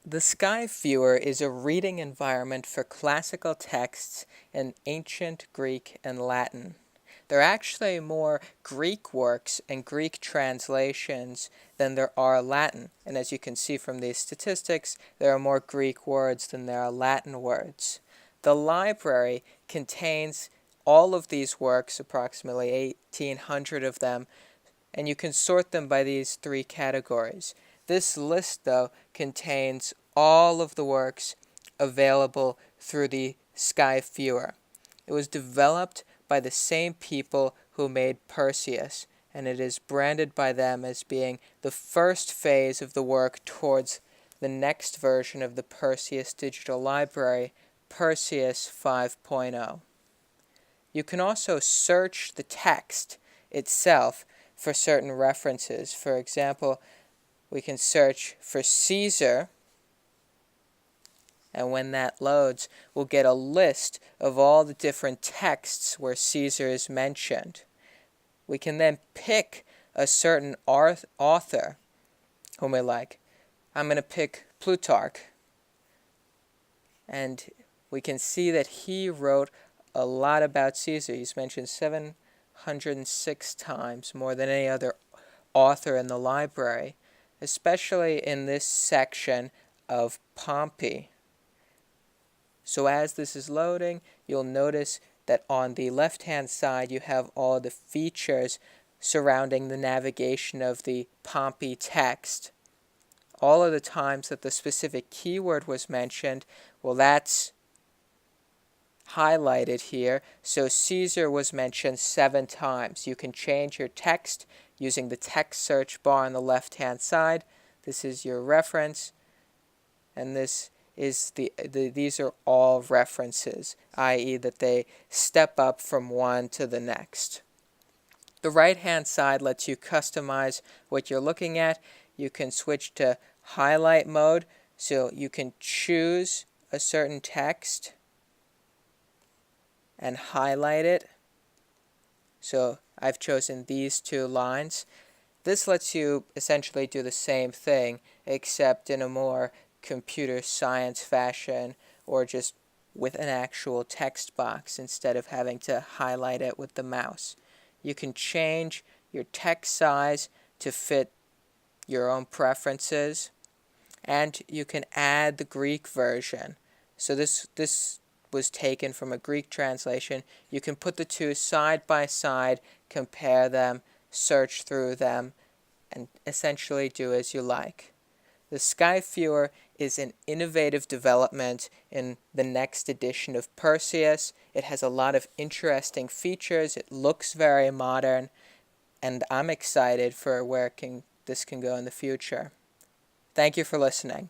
The Scaife Viewer is a reading environment for classical texts in ancient Greek and Latin. There are actually more Greek works and Greek translations than there are Latin, and as you can see from these statistics, there are more Greek words than there are Latin words. The library contains all of these works, approximately 1,800 of them, and you can sort them by these three categories. This list, though, contains all of the works available through the Scaife Viewer. It was developed by the same people who made Perseus, and it is branded by them as being the first phase of the work towards the next version of the Perseus Digital Library, Perseus 5.0. You can also search the text itself for certain references. For example, we can search for Caesar, and when that loads, we'll get a list of all the different texts where Caesar is mentioned. We can then pick a certain author whom we like. I'm going to pick Plutarch, and we can see that he wrote a lot about Caesar. He's mentioned 706 times, more than any other author in the library, especially in this section of Pompey. So as this is loading, you'll notice that on the left-hand side you have all the features surrounding the navigation of the Pompey text. All of the times that the specific keyword was mentioned, well, that's highlighted here. So Caesar was mentioned 7 times. You can change your text using the text search bar on the left-hand side. This is your reference, and this is these are all references, i.e. that they step up from one to the next. The right-hand side lets you customize what you're looking at. You can switch to highlight mode, so you can choose a certain text and highlight it. So I've chosen these 2 lines. This lets you essentially do the same thing, except in a more computer science fashion, or just with an actual text box instead of having to highlight it with the mouse. You can change your text size to fit your own preferences, and you can add the Greek version. So this was taken from a Greek translation. You can put the 2 side by side, compare them, search through them, and essentially do as you like. The Scaife Viewer is an innovative development in the next edition of Perseus. It has a lot of interesting features. It looks very modern, and I'm excited for where this can go in the future. Thank you for listening.